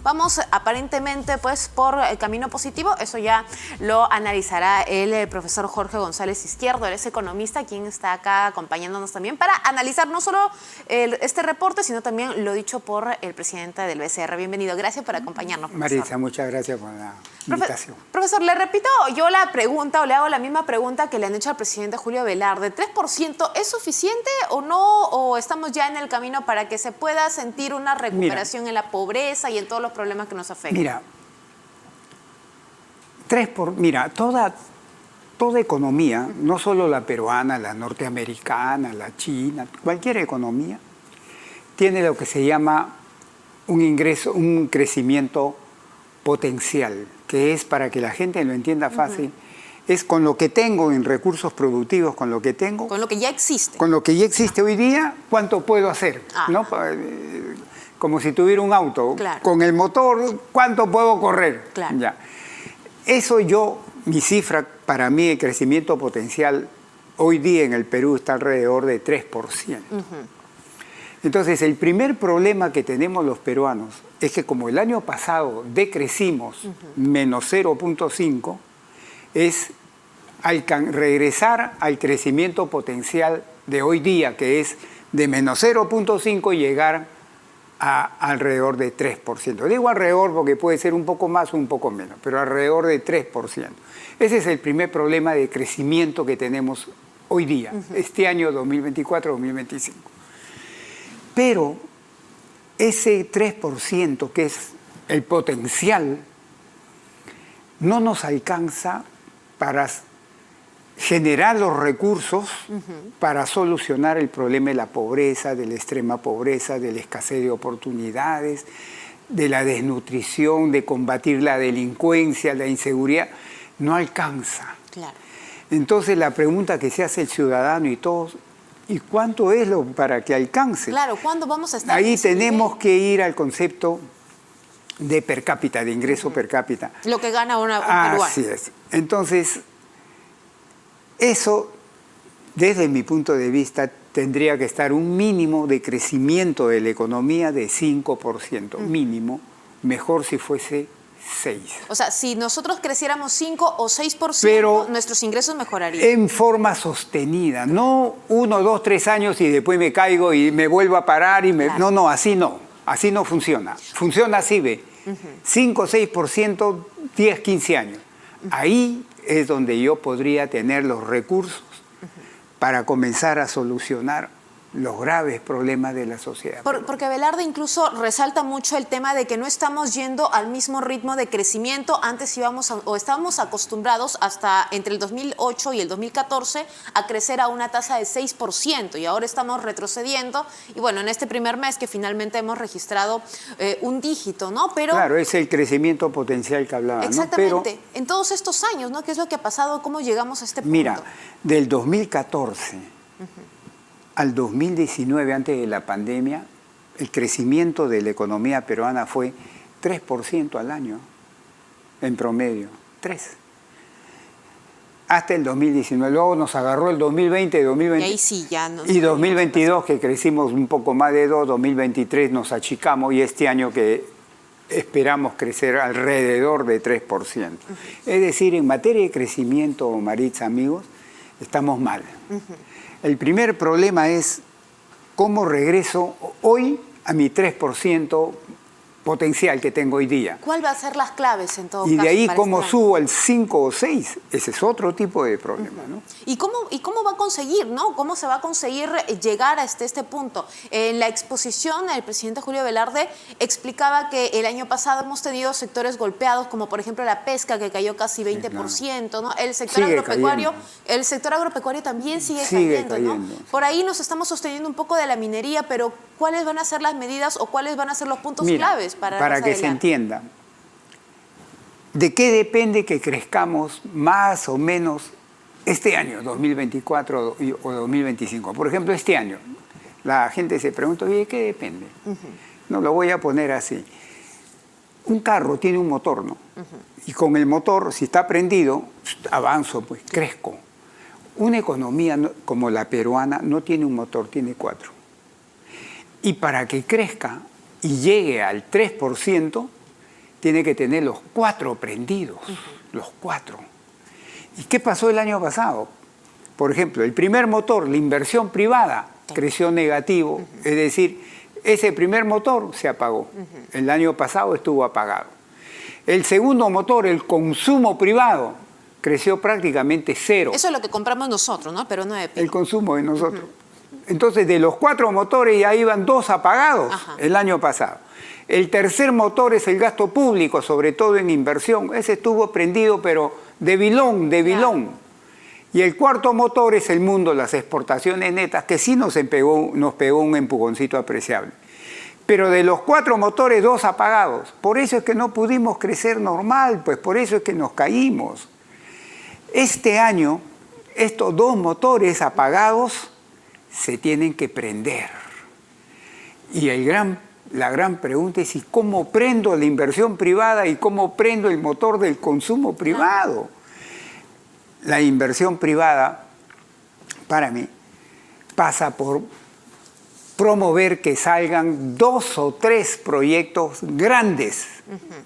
Vamos aparentemente pues por el camino positivo. Eso ya lo analizará el profesor Jorge González Izquierdo. Él es economista, quien está acá acompañándonos también para analizar no solo este reporte, sino también lo dicho por el presidente del BCR. Bienvenido, gracias por acompañarnos, profesor. Maritza, muchas gracias por la invitación. Profesor, le repito yo la pregunta, o le hago la misma pregunta que le han hecho al presidente Julio Velarde. ¿3% es suficiente o no? ¿O estamos ya en el camino para que se pueda sentir una recuperación en la pobreza y en todos los problemas que nos afectan? Toda economía, no solo la peruana, la norteamericana, la china, cualquier economía, tiene lo que se llama un crecimiento potencial, que es, para que la gente lo entienda fácil, es con lo que tengo en recursos productivos, con lo que tengo. Con lo que ya existe. Con lo que ya existe hoy día, ¿cuánto puedo hacer? ¿No? Como si tuviera un auto. Claro. Con el motor, ¿cuánto puedo correr? Claro. Ya. Eso mi cifra, para mí, el crecimiento potencial hoy día en el Perú está alrededor de 3%. Entonces, el primer problema que tenemos los peruanos es que como el año pasado decrecimos menos 0.5, es regresar al crecimiento potencial de hoy día, que es de menos 0.5 y llegar a alrededor de 3%. Digo alrededor porque puede ser un poco más o un poco menos, pero alrededor de 3%. Ese es el primer problema de crecimiento que tenemos hoy día, este año 2024-2025. Pero ese 3%, que es el potencial, no nos alcanza para generar los recursos para solucionar el problema de la pobreza, de la extrema pobreza, de la escasez de oportunidades, de la desnutrición, de combatir la delincuencia, la inseguridad. No alcanza. Claro. Entonces la pregunta que se hace el ciudadano y todos, ¿y cuánto es para que alcance? Claro, ¿cuándo vamos a estar? Ahí tenemos que ir al concepto de per cápita, de ingreso per cápita. Lo que gana un peruano. Así es. Entonces, eso, desde mi punto de vista, tendría que estar un mínimo de crecimiento de la economía de 5%, mínimo, mejor si fuese 6%. O sea, si nosotros creciéramos 5 o 6%, pero nuestros ingresos mejorarían. En forma sostenida, no 1, 2, 3 años y después me caigo y me vuelvo a parar y me... Claro. No, así no funciona. Funciona así, ve. 5, 6%, 10, 15 años. Ahí es donde yo podría tener los recursos para comenzar a solucionar los graves problemas de la sociedad. Porque Velarde incluso resalta mucho el tema de que no estamos yendo al mismo ritmo de crecimiento. Antes estábamos acostumbrados hasta entre el 2008 y el 2014 a crecer a una tasa de 6% y ahora estamos retrocediendo. Y bueno, en este primer mes que finalmente hemos registrado un dígito, ¿no? Pero claro, es el crecimiento potencial que hablaba, exactamente. ¿no? Pero en todos estos años, ¿no? ¿Qué es lo que ha pasado? ¿Cómo llegamos a este punto? Mira, del 2014... al 2019, antes de la pandemia, el crecimiento de la economía peruana fue 3% al año, en promedio, 3%. Hasta el 2019, luego nos agarró el 2020, 2020 y ahí sí, ya no, y 2022, que crecimos un poco más de 2%, 2023 nos achicamos y este año que esperamos crecer alrededor de 3%. Es decir, en materia de crecimiento, Maritza, amigos, estamos mal. El primer problema es cómo regreso hoy a mi 3% potencial que tengo hoy día. ¿Cuál va a ser las claves en todo caso? Y de ahí cómo subo al 5 o 6, ese es otro tipo de problema, ¿no? ¿Y cómo va a conseguir, no? ¿Cómo se va a conseguir llegar a este punto? En la exposición, el presidente Julio Velarde explicaba que el año pasado hemos tenido sectores golpeados, como por ejemplo la pesca, que cayó casi 20%, claro. ¿No? El sector agropecuario también sigue cayendo, ¿no? Por ahí nos estamos sosteniendo un poco de la minería, pero ¿cuáles van a ser las medidas o cuáles van a ser los puntos claves para que se entienda? ¿De qué depende que crezcamos más o menos este año, 2024 o 2025? Por ejemplo, este año. La gente se pregunta, ¿de qué depende? No, lo voy a poner así. Un carro tiene un motor, ¿no? Y con el motor, si está prendido, avanzo, pues crezco. Una economía como la peruana no tiene un motor, tiene 4. Y para que crezca y llegue al 3%, tiene que tener los 4 prendidos, los 4. ¿Y qué pasó el año pasado? Por ejemplo, el primer motor, la inversión privada, creció negativo, es decir, ese primer motor se apagó. El año pasado estuvo apagado. El segundo motor, el consumo privado, creció prácticamente 0. Eso es lo que compramos nosotros, ¿no? Pero no de El consumo de nosotros. Entonces, de los 4 motores ya iban 2 apagados el año pasado. El tercer motor es el gasto público, sobre todo en inversión. Ese estuvo prendido, pero de vilón, de vilón. Claro. Y el cuarto motor es el mundo, las exportaciones netas, que sí nos pegó un empujoncito apreciable. Pero de los 4 motores, 2 apagados. Por eso es que no pudimos crecer normal, pues por eso es que nos caímos. Este año, estos 2 motores apagados se tienen que prender. Y la gran pregunta es, ¿y cómo prendo la inversión privada y cómo prendo el motor del consumo privado? La inversión privada, para mí, pasa por promover que salgan 2 o 3 proyectos grandes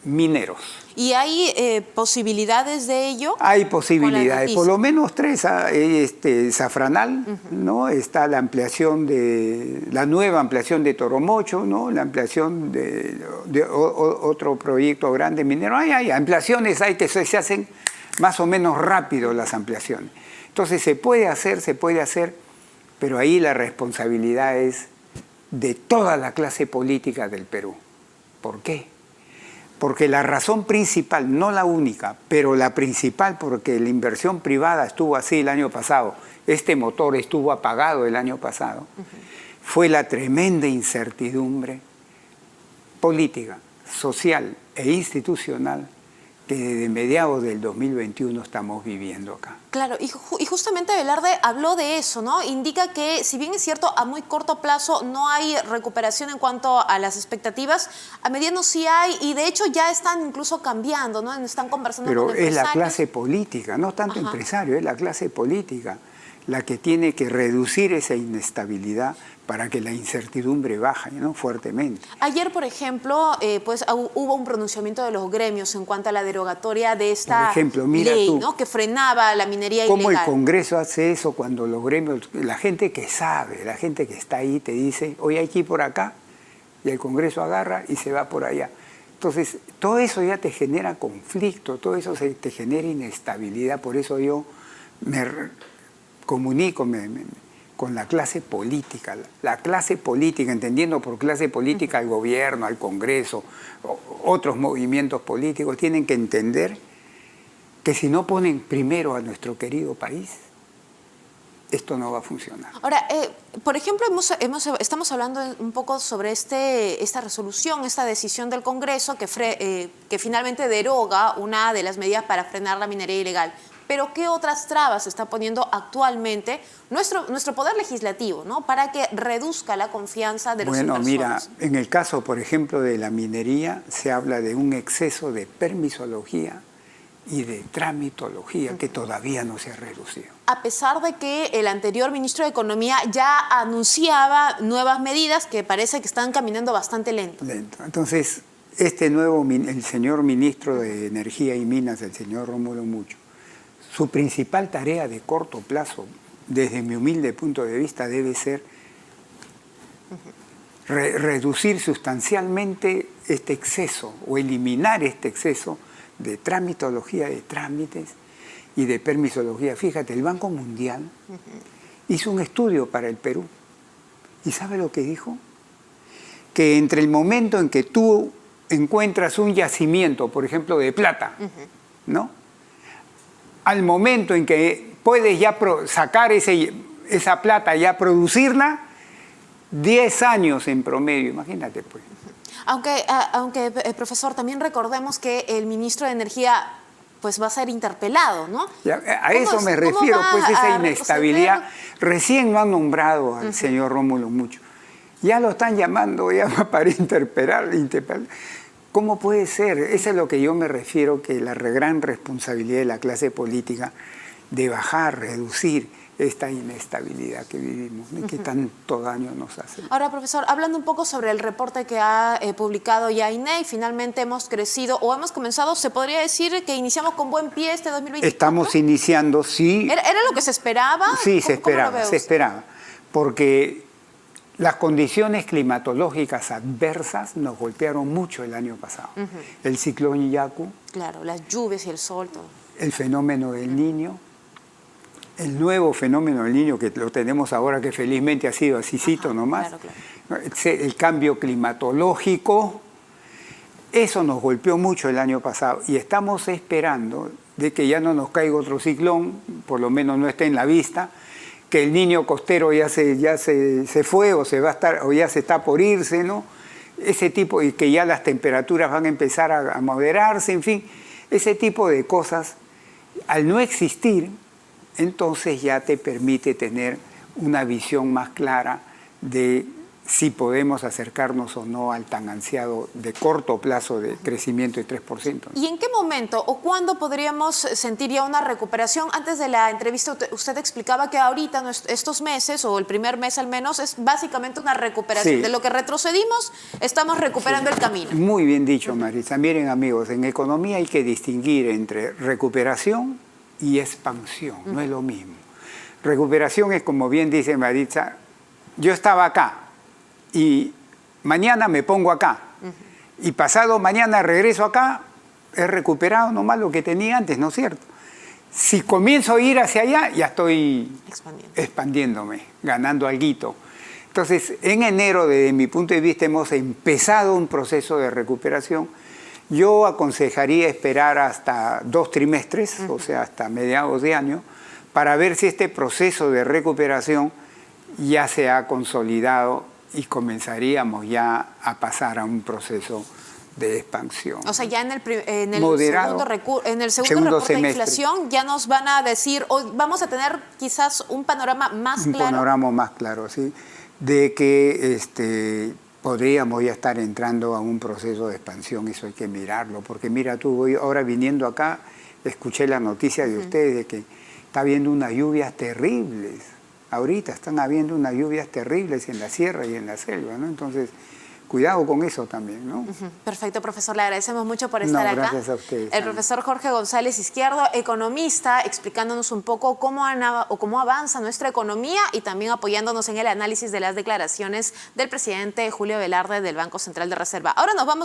mineros. ¿Y hay posibilidades de ello? Hay posibilidades, por lo menos 3. Safranal, ¿no? Está la ampliación la nueva ampliación de Toromocho, ¿no? La ampliación de otro proyecto grande minero. Hay ampliaciones, que se hacen más o menos rápido las ampliaciones. Entonces se puede hacer, pero ahí la responsabilidad es de toda la clase política del Perú. ¿Por qué? Porque la razón principal, no la única, pero la principal, porque la inversión privada estuvo así el año pasado, este motor estuvo apagado el año pasado, fue la tremenda incertidumbre política, social e institucional que desde mediados del 2021 estamos viviendo acá. Claro, y justamente Velarde habló de eso, ¿no? Indica que, si bien es cierto, a muy corto plazo no hay recuperación en cuanto a las expectativas, a mediano sí hay, y de hecho ya están incluso cambiando, ¿no? Están conversando con empresarios. Pero es la clase política, no tanto empresario, es la clase política la que tiene que reducir esa inestabilidad para que la incertidumbre baje, ¿no? Fuertemente. Ayer, por ejemplo, pues hubo un pronunciamiento de los gremios en cuanto a la derogatoria de esta ley, ¿no? Que frenaba la minería ilegal. ¿Cómo el Congreso hace eso cuando los gremios, la gente que sabe, la gente que está ahí te dice, hoy hay que ir por acá, y el Congreso agarra y se va por allá? Entonces, todo eso ya te genera conflicto, todo eso te genera inestabilidad, por eso yo me comunico con la clase política. La clase política, entendiendo por clase política al gobierno, al Congreso, otros movimientos políticos, tienen que entender que si no ponen primero a nuestro querido país, esto no va a funcionar. Ahora, por ejemplo, estamos hablando un poco sobre esta resolución, esta decisión del Congreso que finalmente deroga una de las medidas para frenar la minería ilegal. Pero ¿qué otras trabas está poniendo actualmente nuestro poder legislativo, ¿no? Para que reduzca la confianza de los inversores? Mira, en el caso, por ejemplo, de la minería, se habla de un exceso de permisología y de tramitología que todavía no se ha reducido. A pesar de que el anterior ministro de Economía ya anunciaba nuevas medidas que parece que están caminando bastante lento. Entonces, el señor ministro de Energía y Minas, el señor Rómulo Mucho, su principal tarea de corto plazo, desde mi humilde punto de vista, debe ser reducir sustancialmente este exceso o eliminar este exceso de tramitología, de trámites y de permisología. Fíjate, el Banco Mundial hizo un estudio para el Perú. ¿Y sabe lo que dijo? Que entre el momento en que tú encuentras un yacimiento, por ejemplo, de plata, ¿no? Al momento en que puedes ya sacar esa plata, ya producirla, 10 años en promedio, imagínate pues. Aunque profesor, también recordemos que el ministro de Energía pues va a ser interpelado, ¿no? A eso me refiero, pues esa inestabilidad. Recién lo han nombrado al señor Rómulo Mucho. Ya lo están llamando ya para interpelar. ¿Cómo puede ser? Eso es lo que yo me refiero, que la gran responsabilidad de la clase política de bajar, reducir, esta inestabilidad que vivimos y que tanto daño nos hace. Ahora, profesor, hablando un poco sobre el reporte que ha publicado ya INEI, finalmente hemos crecido o hemos comenzado, se podría decir que iniciamos con buen pie este 2024. Estamos iniciando, sí. ¿Era lo que se esperaba? Sí, se ¿Cómo lo esperaba, ve se usted? esperaba, porque las condiciones climatológicas adversas nos golpearon mucho el año pasado. El ciclón Yaku, Claro, las lluvias y el sol, todo. el fenómeno del Niño, el nuevo fenómeno del Niño que lo tenemos ahora, que felizmente ha sido asícito nomás, claro. el cambio climatológico, eso nos golpeó mucho el año pasado y estamos esperando de que ya no nos caiga otro ciclón, por lo menos no esté en la vista, que el Niño costero ya se fue o se va a estar o ya se está por irse, ¿no? Ese tipo, y que ya las temperaturas van a empezar a moderarse, en fin, ese tipo de cosas, al no existir, entonces ya te permite tener una visión más clara de si podemos acercarnos o no al tan ansiado de corto plazo de crecimiento de 3%. ¿Y en qué momento o cuándo podríamos sentir ya una recuperación? Antes de la entrevista usted explicaba que ahorita, estos meses, o el primer mes al menos, es básicamente una recuperación. Sí. De lo que retrocedimos, estamos recuperando el camino. Muy bien dicho, Maritza. Miren, amigos, en economía hay que distinguir entre recuperación y expansión, no es lo mismo. Recuperación es, como bien dice Maritza, yo estaba acá y mañana me pongo acá y pasado mañana regreso acá, he recuperado nomás lo que tenía antes, ¿no es cierto? Si comienzo a ir hacia allá, ya estoy expandiéndome, ganando alguito. Entonces, en enero, desde mi punto de vista, hemos empezado un proceso de recuperación. Yo aconsejaría esperar hasta 2 trimestres, o sea, hasta mediados de año, para ver si este proceso de recuperación ya se ha consolidado y comenzaríamos ya a pasar a un proceso de expansión. O sea, ya en el moderado, segundo reporte de inflación ya nos van a decir, o vamos a tener quizás un panorama más claro. Un panorama más claro, sí, de que podríamos ya estar entrando a un proceso de expansión, eso hay que mirarlo, porque mira tú, voy ahora viniendo acá, escuché la noticia de ustedes de que está habiendo unas lluvias terribles, ahorita están habiendo unas lluvias terribles en la sierra y en la selva, ¿no? Entonces, cuidado con eso también, ¿no? Perfecto, profesor. Le agradecemos mucho por estar acá. Gracias a ustedes. El profesor Jorge González Izquierdo, economista, explicándonos un poco cómo avanza nuestra economía y también apoyándonos en el análisis de las declaraciones del presidente Julio Velarde del Banco Central de Reserva. Ahora nos vamos